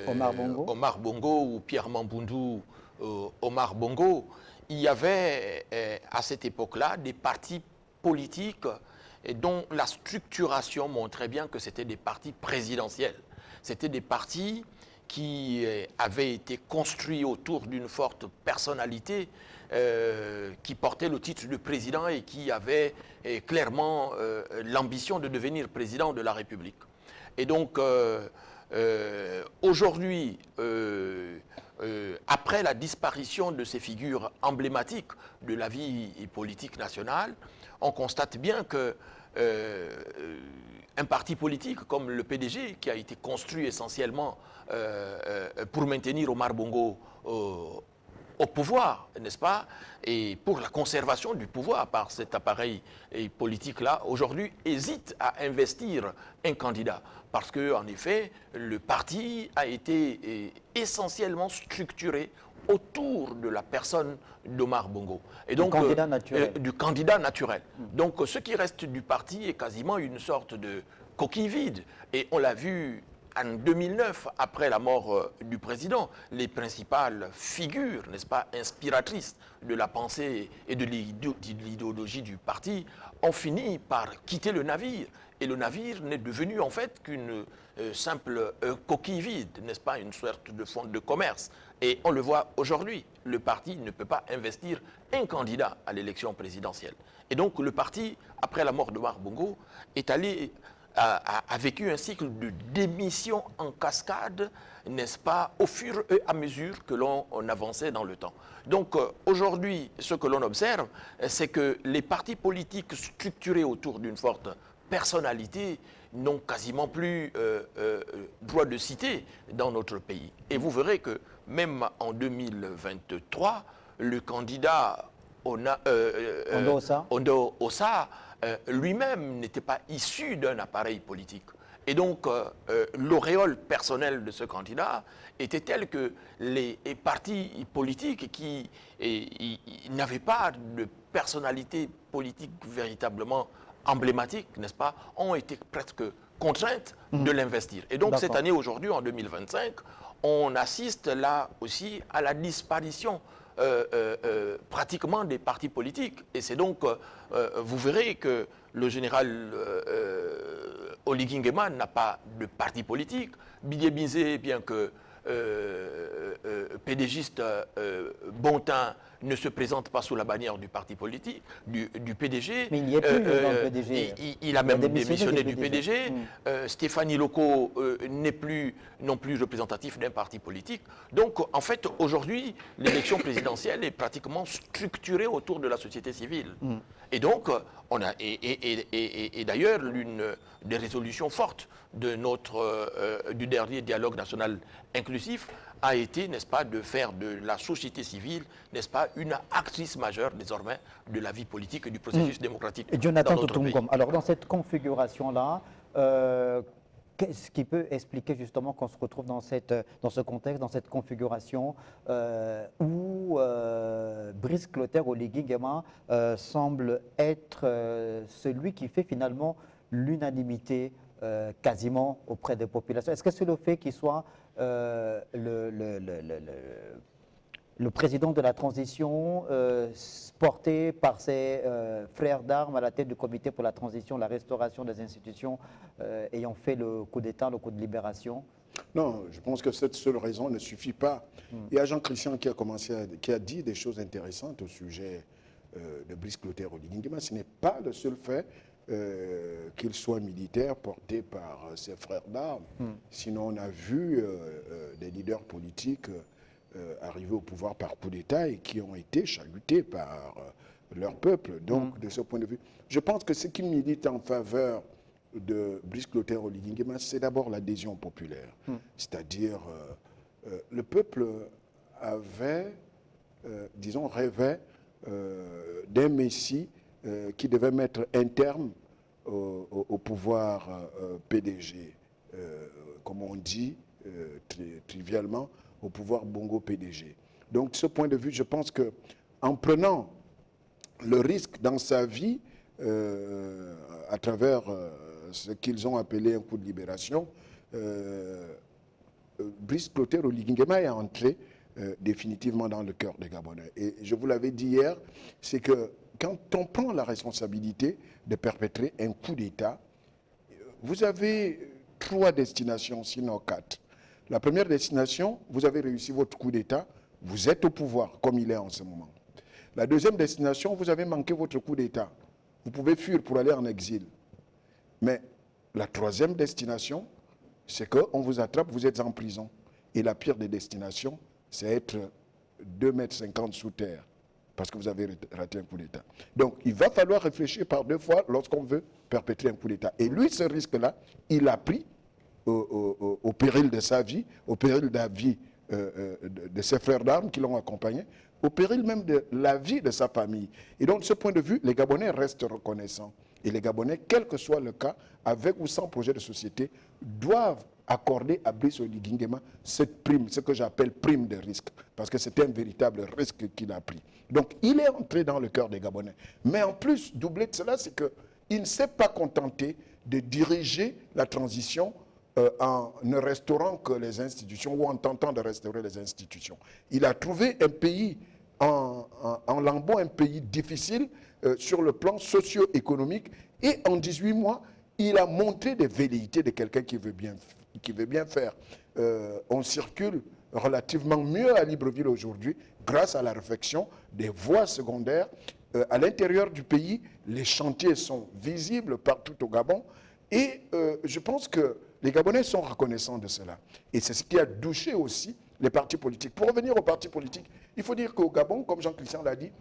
Omar Bongo ou Pierre Mamboundou, Omar Bongo. Il y avait à cette époque-là des partis politiques dont la structuration montrait bien que c'était des partis présidentiels. C'était des partis qui avait été construit autour d'une forte personnalité qui portait le titre de président et qui avait clairement l'ambition de devenir président de la République. Et donc, aujourd'hui, après la disparition de ces figures emblématiques de la vie politique nationale, on constate bien que un parti politique comme le PDG, qui a été construit essentiellement pour maintenir Omar Bongo au pouvoir, n'est-ce pas, et pour la conservation du pouvoir par cet appareil politique-là, aujourd'hui hésite à investir un candidat. Parce qu'en effet, le parti a été essentiellement structuré autour de la personne d'Omar Bongo. Et donc, du candidat naturel. Donc, ce qui reste du parti est quasiment une sorte de coquille vide. Et on l'a vu en 2009, après la mort du président, les principales figures, n'est-ce pas, inspiratrices de la pensée et de l'idéologie du parti ont fini par quitter le navire. Et le navire n'est devenu en fait qu'une simple coquille vide, n'est-ce pas, une sorte de fonds de commerce. Et on le voit aujourd'hui, le parti ne peut pas investir un candidat à l'élection présidentielle. Et donc le parti, après la mort d'Omar Bongo, a vécu un cycle de démission en cascade, n'est-ce pas, au fur et à mesure que l'on avançait dans le temps. Donc aujourd'hui, ce que l'on observe, c'est que les partis politiques structurés autour d'une forte personnalité n'ont quasiment plus droit de cité dans notre pays. Et vous verrez que même en 2023, le candidat Ondo Ossa lui-même n'était pas issu d'un appareil politique. Et donc, l'auréole personnelle de ce candidat était telle que les partis politiques qui n'avaient pas de personnalité politique véritablement emblématique, n'est-ce pas, ont été presque contraintes de l'investir. Et donc, cette année, aujourd'hui, en 2025, on assiste là aussi à la disparition pratiquement des partis politiques. Et c'est donc, vous verrez que le général Oligui Nguema n'a pas de parti politique. Didier Bizet, bien que PDGiste Bontin ne se présente pas sous la bannière du parti politique, du PDG. Mais il n'y est plus dans le PDG. Il a même démissionné du PDG. Stéphanie Loco n'est plus non plus représentatif d'un parti politique. Donc, en fait, aujourd'hui, l'élection présidentielle est pratiquement structurée autour de la société civile. Et donc, on a, et d'ailleurs, l'une des résolutions fortes de du dernier dialogue national inclusif a été, n'est-ce pas, de faire de la société civile, n'est-ce pas, une actrice majeure désormais de la vie politique et du processus démocratique et Jonathan dans notre pays. Toutoumkom, alors dans cette configuration-là, qu'est-ce qui peut expliquer justement qu'on se retrouve dans ce contexte, dans cette configuration où Brice Clotaire Oligui Nguema semble être celui qui fait finalement l'unanimité quasiment auprès des populations? Est-ce que c'est le fait qu'il soit le président de la transition, porté par ses frères d'armes à la tête du comité pour la transition, la restauration des institutions, ayant fait le coup d'État, le coup de libération? Non, je pense que cette seule raison ne suffit pas. Il y a Jean-Christian qui a dit des choses intéressantes au sujet de Brice Clotaire Oligui Nguema. Ce n'est pas le seul fait qu'il soit militaire porté par ses frères d'armes. Sinon, on a vu des leaders politiques arriver au pouvoir par coup d'État et qui ont été chahutés par leur peuple. Donc, de ce point de vue, je pense que ce qui milite en faveur de Brice Clotaire Oligui Nguema, c'est d'abord l'adhésion populaire. C'est-à-dire, le peuple avait, disons, rêvait d'un Messie qui devait mettre un terme au pouvoir PDG, comme on dit trivialement, au pouvoir Bongo PDG. Donc, de ce point de vue, je pense qu'en prenant le risque dans sa vie, à travers ce qu'ils ont appelé un coup de libération, Brice Clotaire Oligui Nguema est entré définitivement dans le cœur des Gabonais. Et je vous l'avais dit hier, c'est que quand on prend la responsabilité de perpétrer un coup d'État, vous avez 3 destinations, sinon 4. La première destination, vous avez réussi votre coup d'État, vous êtes au pouvoir, comme il est en ce moment. La deuxième destination, vous avez manqué votre coup d'État. Vous pouvez fuir pour aller en exil. Mais la troisième destination, c'est qu'on vous attrape, vous êtes en prison. Et la pire des destinations, c'est être 2,50 m sous terre, parce que vous avez raté un coup d'État. Donc, il va falloir réfléchir par 2 fois lorsqu'on veut perpétrer un coup d'État. Et lui, ce risque-là, il l'a pris au péril de sa vie, au péril de la vie de ses frères d'armes qui l'ont accompagné, au péril même de la vie de sa famille. Et donc, de ce point de vue, les Gabonais restent reconnaissants. Et les Gabonais, quel que soit le cas, avec ou sans projet de société, doivent accorder à Brice Oligui Nguema cette prime, ce que j'appelle prime de risque, parce que c'est un véritable risque qu'il a pris. Donc, il est entré dans le cœur des Gabonais. Mais en plus, doublé de cela, c'est qu'il ne s'est pas contenté de diriger la transition en ne restaurant que les institutions ou en tentant de restaurer les institutions. Il a trouvé un pays en lambeaux, un pays difficile sur le plan socio-économique, et en 18 mois, il a montré des velléités de quelqu'un qui veut bien faire. On circule relativement mieux à Libreville aujourd'hui grâce à la réfection des voies secondaires. À l'intérieur du pays, les chantiers sont visibles partout au Gabon, et je pense que les Gabonais sont reconnaissants de cela. Et c'est ce qui a douché aussi les partis politiques. Pour revenir aux partis politiques, il faut dire qu'au Gabon, comme Jean-Christian l'a dit,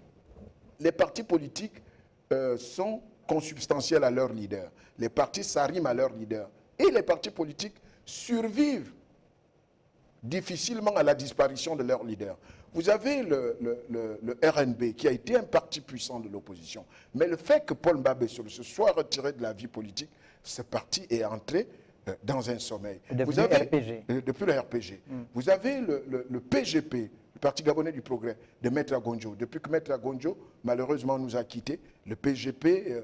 les partis politiques sont consubstantiels à leurs leaders. Les partis s'arriment à leurs leaders. Et les partis politiques survivent difficilement à la disparition de leurs leaders. Vous avez le RNB, qui a été un parti puissant de l'opposition. Mais le fait que Paul Mbabessolo se soit retiré de la vie politique, ce parti est entré dans un sommeil. Depuis le RPG. Depuis le RPG. Vous avez le PGP, le Parti Gabonais du Progrès, de Maître Agonjo. Depuis que Maître Agonjo, malheureusement, nous a quittés, le PGP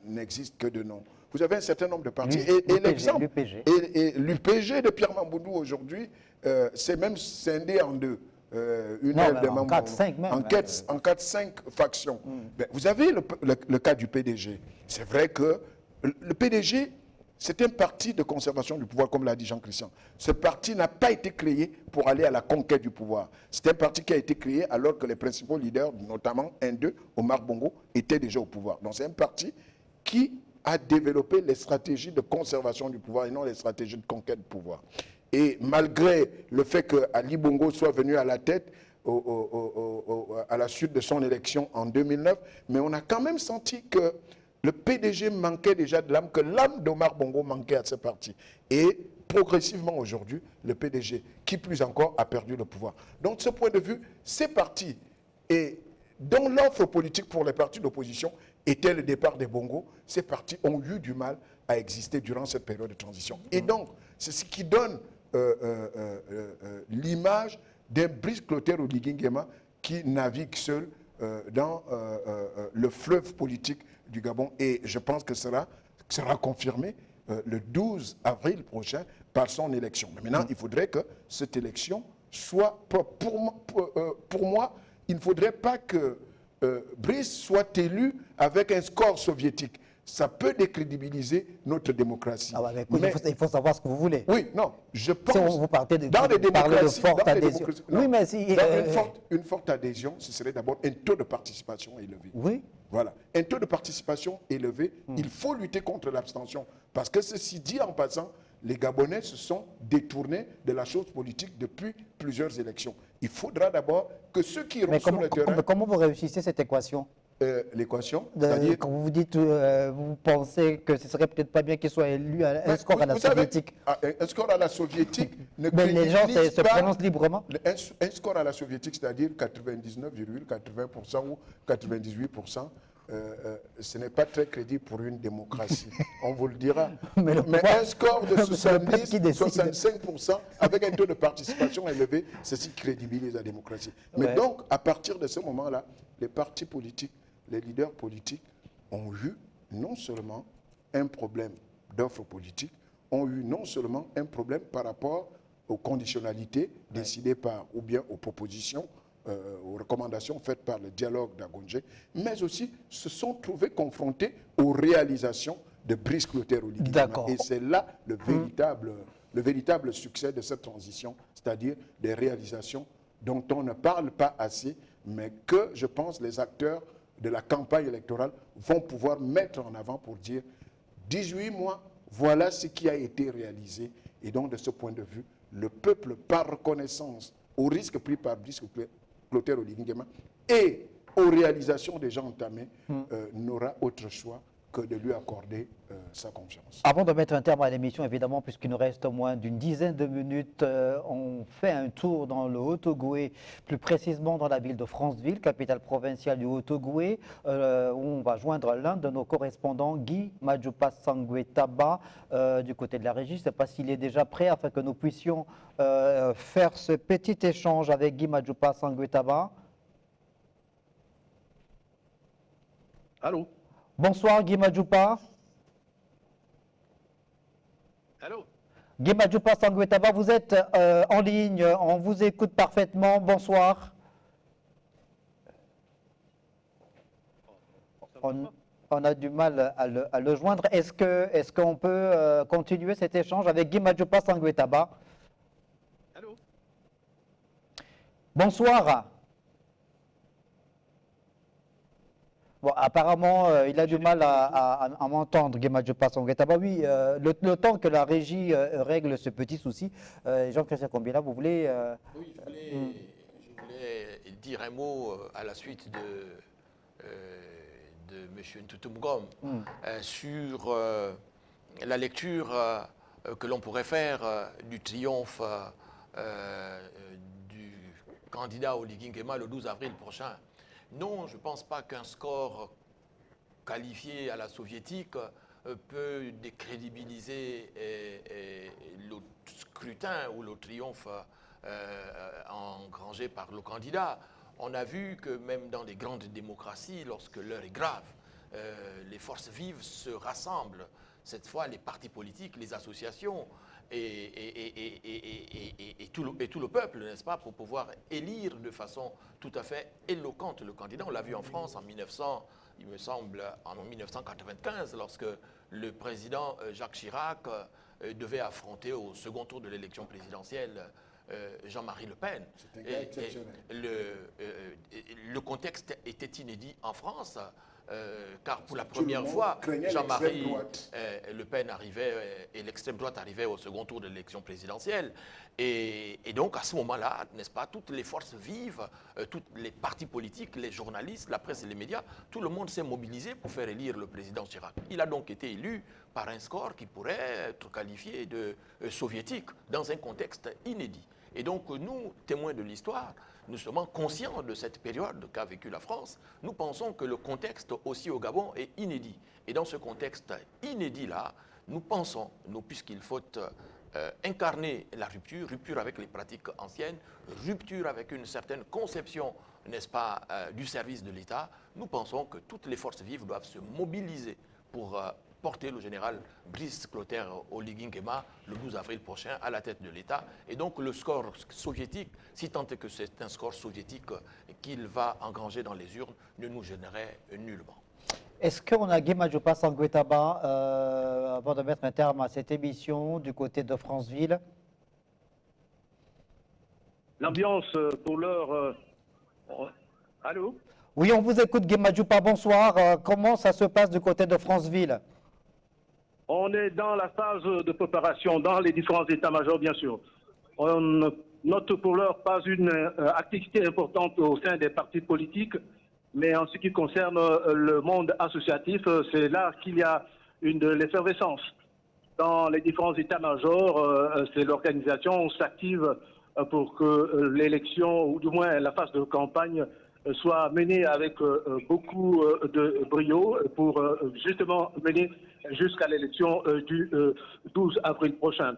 n'existe que de nom. Vous avez un certain nombre de partis. Et l'exemple, et l'UPG de Pierre Mamboundou aujourd'hui, c'est même scindé en deux. une Non, aile mais des en membres. 4-5 même, En 4-5 factions. Ben, vous avez le cas du PDG. C'est vrai que le PDG, c'est un parti de conservation du pouvoir, comme l'a dit Jean-Christian. Ce parti n'a pas été créé pour aller à la conquête du pouvoir. C'est un parti qui a été créé alors que les principaux leaders, notamment un d'eux, Omar Bongo, étaient déjà au pouvoir. Donc c'est un parti qui a développé les stratégies de conservation du pouvoir et non les stratégies de conquête du pouvoir. Et malgré le fait que Ali Bongo soit venu à la tête à la suite de son élection en 2009, mais on a quand même senti que le PDG manquait déjà de l'âme, que l'âme d'Omar Bongo manquait à ce parti. Et progressivement aujourd'hui, le PDG, qui plus encore, a perdu le pouvoir. Donc de ce point de vue, ces partis, et dont l'offre politique pour les partis d'opposition était le départ des Bongo, ces partis ont eu du mal à exister durant cette période de transition. Et donc, c'est ce qui donne l'image d'un Brice Clotaire Oligui Nguema qui navigue seul dans le fleuve politique du Gabon. Et je pense que cela sera confirmé le 12 avril prochain par son élection. Mais maintenant, il faudrait que cette élection soit propre. Pour moi, il ne faudrait pas que Brice soit élu avec un score soviétique. Ça peut décrédibiliser notre démocratie. Ah ouais, mais il faut savoir ce que vous voulez. Oui, non, je pense... Si vous partez de, dans les démocraties, de forte adhésion. Oui, mais si... une forte adhésion, ce serait d'abord un taux de participation élevé. Oui. Voilà. Un taux de participation élevé, il faut lutter contre l'abstention. Parce que ceci dit en passant, les Gabonais se sont détournés de la chose politique depuis plusieurs élections. Il faudra d'abord que ceux qui iront sur le terrain... Comment vous réussissez cette équation? L'équation, c'est-à-dire... Quand vous dites, vous pensez que ce serait peut-être pas bien qu'il soit élu à un score à la soviétique. Un score à la soviétique ne Mais les gens se pas prononcent librement. un score à la soviétique, c'est-à-dire 99,80% ou 98%, ce n'est pas très crédible pour une démocratie. On vous le dira. Mais un score de 70, 65% avec un taux de participation élevé, ceci crédibilise la démocratie. Mais donc, à partir de ce moment-là, les partis politiques, les leaders politiques ont eu non seulement un problème d'offre politique, ont eu non seulement un problème par rapport aux conditionnalités décidées par, ou bien aux propositions, aux recommandations faites par le dialogue d'Agonje, mais aussi se sont trouvés confrontés aux réalisations de Brice Clotaire Oligui Nguema. Et c'est là le véritable succès de cette transition, c'est-à-dire des réalisations dont on ne parle pas assez, mais que, je pense, les acteurs de la campagne électorale vont pouvoir mettre en avant pour dire 18 mois, voilà ce qui a été réalisé. Et donc, de ce point de vue, le peuple, par reconnaissance au risque pris par Brice Clotaire Oligui Nguema et aux réalisations déjà entamées, n'aura autre choix que de lui accorder sa confiance. Avant de mettre un terme à l'émission, évidemment, puisqu'il nous reste moins d'une dizaine de minutes, on fait un tour dans le Haut-Ogooué, plus précisément dans la ville de Franceville, capitale provinciale du Haut-Ogooué, où on va joindre l'un de nos correspondants, Guy Madjoupa Sanguetaba, du côté de la régie. Je ne sais pas s'il est déjà prêt afin que nous puissions faire ce petit échange avec Guy Madjoupa Sanguetaba. Allô? Bonsoir Guy Madjoupa. Allô? Guy Madjoupa Sanguetaba, vous êtes en ligne, on vous écoute parfaitement. Bonsoir. On a du mal à le joindre. Est-ce qu'on peut continuer cet échange avec Guy Madjoupa Sanguetaba? Allô? Bonsoir. Bon, apparemment, il a du mal à m'entendre, Guy Madjoupa Sanguetaba. Oui, le temps que la régie règle ce petit souci, Jean-Christian Combila, vous voulez... Oui, je voulais dire un mot à la suite de M. Ntoutoumgom sur la lecture que l'on pourrait faire du triomphe du candidat Oligui Nguema le 12 avril prochain. Non, je ne pense pas qu'un score qualifié à la soviétique peut décrédibiliser le scrutin ou le triomphe engrangé par le candidat. On a vu que même dans les grandes démocraties, lorsque l'heure est grave, les forces vives se rassemblent cette fois les partis politiques, les associations et tout le peuple, n'est-ce pas, pour pouvoir élire de façon tout à fait éloquente le candidat. On l'a vu en France en 1900, il me semble, en 1995, lorsque le président Jacques Chirac devait affronter au second tour de l'élection présidentielle Jean-Marie Le Pen. C'est un cas exceptionnel. Le contexte était inédit en France, car pour la Tout le première monde fois, craignait Jean-Marie l'extrême droite. Le Pen arrivait et l'extrême droite arrivait au second tour de l'élection présidentielle. Et donc, à ce moment-là, n'est-ce pas, toutes les forces vives, tous les partis politiques, les journalistes, la presse et les médias, tout le monde s'est mobilisé pour faire élire le président Chirac. Il a donc été élu par un score qui pourrait être qualifié de soviétique, dans un contexte inédit. Et donc, nous, témoins de l'histoire, nous sommes conscients de cette période qu'a vécue la France. Nous pensons que le contexte aussi au Gabon est inédit. Et dans ce contexte inédit-là, nous pensons, puisqu'il faut incarner la rupture, rupture avec les pratiques anciennes, rupture avec une certaine conception, n'est-ce pas, du service de l'État, nous pensons que toutes les forces vives doivent se mobiliser pour porter le général Brice Clotaire Oligui Nguema le 12 avril prochain à la tête de l'État. Et donc le score soviétique, si tant est que c'est un score soviétique qu'il va engranger dans les urnes, ne nous gênerait nullement. Est-ce qu'on a Nguema Dioupa Sangoetaba, avant de mettre un terme à cette émission, du côté de Franceville? L'ambiance pour l'heure... Allô? Oui, on vous écoute, Nguema Dioupa, bonsoir. Comment ça se passe du côté de Franceville? On est dans la phase de préparation, dans les différents états-majors, bien sûr. On note pour l'heure pas une activité importante au sein des partis politiques, mais en ce qui concerne le monde associatif, c'est là qu'il y a une de l'effervescence. Dans les différents états-majors, c'est l'organisation s'active pour que l'élection, ou du moins la phase de campagne, soit menée avec beaucoup de brio pour justement mener jusqu'à l'élection du 12 avril prochain.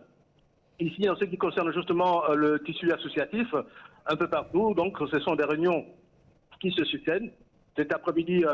Ici, en ce qui concerne justement le tissu associatif, un peu partout, donc ce sont des réunions qui se succèdent. Cet après-midi,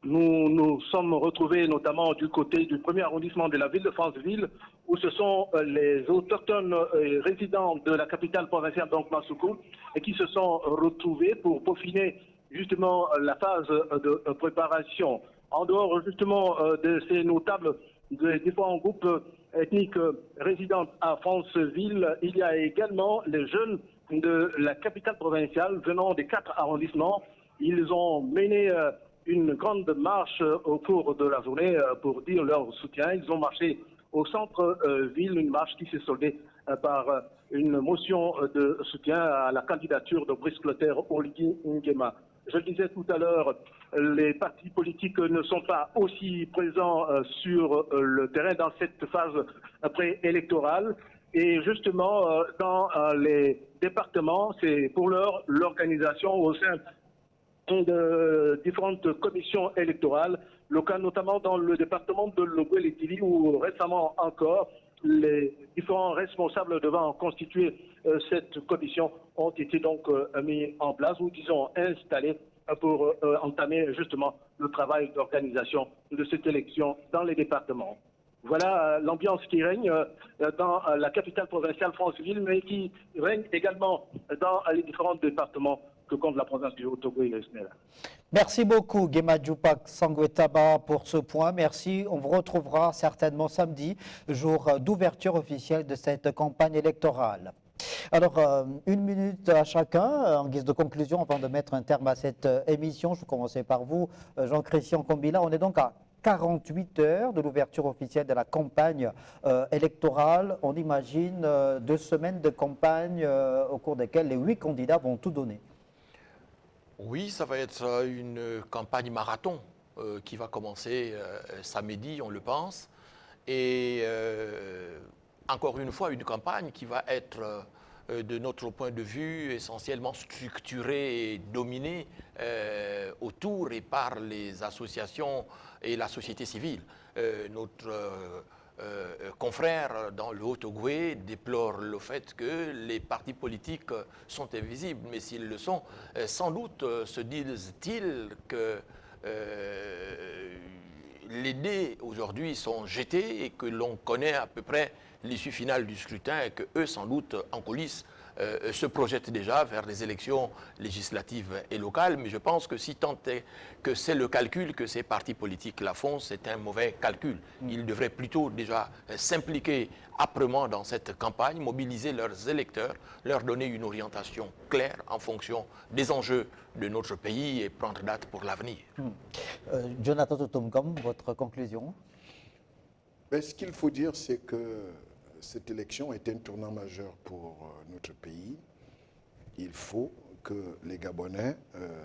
nous nous sommes retrouvés notamment du côté du premier arrondissement de la ville de Franceville, où ce sont les autochtones résidents de la capitale provinciale, donc Massoukou, et qui se sont retrouvés pour peaufiner justement la phase de préparation. En dehors justement de ces notables des différents groupes ethniques résidents à Franceville, il y a également les jeunes de la capitale provinciale venant des 4 arrondissements. Ils ont mené une grande marche au cours de la journée pour dire leur soutien. Ils ont marché au centre-ville, une marche qui s'est soldée par une motion de soutien à la candidature de Brice Clotaire Oligui Nguema. Je le disais tout à l'heure, les partis politiques ne sont pas aussi présents sur le terrain dans cette phase préélectorale. Et justement, dans les départements, c'est pour l'heure l'organisation au sein de différentes commissions électorales locales, notamment dans le département de l'Ogooué-Létili, où récemment encore, les différents responsables devant constituer cette commission ont été donc mis en place, ou disons installés, pour entamer justement le travail d'organisation de cette élection dans les départements. Voilà l'ambiance qui règne dans la capitale provinciale Franceville, mais qui règne également dans les différents départements que compte la province du Haut-Togo et le Sénégal. Merci beaucoup, Nguema Dioupa Sangoetaba, pour ce point. Merci. On vous retrouvera certainement samedi, jour d'ouverture officielle de cette campagne électorale. Alors, 1 minute à chacun, en guise de conclusion, avant de mettre un terme à cette émission. Je vais commencer par vous, Jean-Christian Kombila. On est donc à 48 heures de l'ouverture officielle de la campagne électorale. On imagine 2 semaines de campagne au cours desquelles les 8 candidats vont tout donner. Oui, ça va être une campagne marathon qui va commencer samedi, on le pense. Et encore une fois, une campagne qui va être, de notre point de vue, essentiellement structurée et dominée autour et par les associations et la société civile. Notre confrère dans le Haut-Ogooué déplore le fait que les partis politiques sont invisibles, mais s'ils le sont, sans doute se disent-ils que les dés aujourd'hui sont jetés et que l'on connaît à peu près l'issue finale du scrutin et qu'eux, sans doute, en coulisses, se projettent déjà vers les élections législatives et locales. Mais je pense que si tant est que c'est le calcul que ces partis politiques la font, c'est un mauvais calcul. Ils devraient plutôt déjà s'impliquer âprement dans cette campagne, mobiliser leurs électeurs, leur donner une orientation claire en fonction des enjeux de notre pays et prendre date pour l'avenir. Jonathan Totomgom, votre conclusion? Mais ce qu'il faut dire, c'est que cette élection est un tournant majeur pour notre pays. Il faut que les Gabonais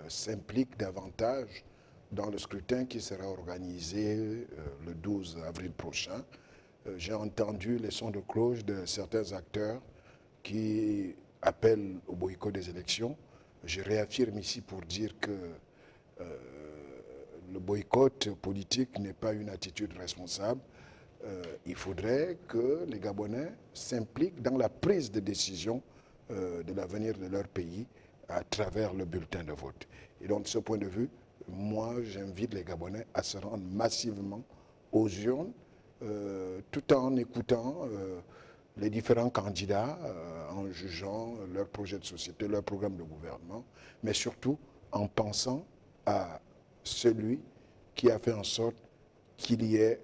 s'impliquent davantage dans le scrutin qui sera organisé le 12 avril prochain. J'ai entendu les sons de cloche de certains acteurs qui appellent au boycott des élections. Je réaffirme ici pour dire que le boycott politique n'est pas une attitude responsable. Il faudrait que les Gabonais s'impliquent dans la prise de décision de l'avenir de leur pays à travers le bulletin de vote. Et donc, de ce point de vue, moi, j'invite les Gabonais à se rendre massivement aux urnes, tout en écoutant les différents candidats, en jugeant leur projet de société, leur programme de gouvernement, mais surtout en pensant à celui qui a fait en sorte qu'il y ait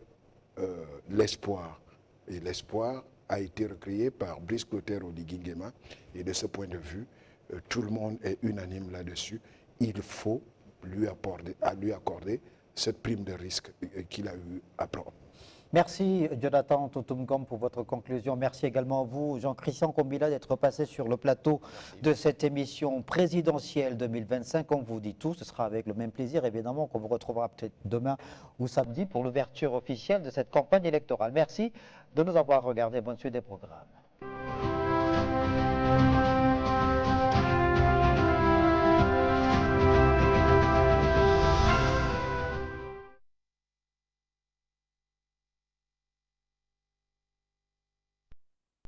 l'espoir. Et l'espoir a été recréé par Brice Clotaire Oligui Nguema. Et de ce point de vue, tout le monde est unanime là-dessus. Il faut lui accorder cette prime de risque qu'il a eu à prendre. Merci Jonathan Totomgom pour votre conclusion. Merci également à vous, Jean-Christian Kombila, d'être passé sur le plateau de cette émission présidentielle 2025. On vous dit tout, ce sera avec le même plaisir évidemment qu'on vous retrouvera peut-être demain ou samedi pour l'ouverture officielle de cette campagne électorale. Merci de nous avoir regardé. Bonne suite des programmes.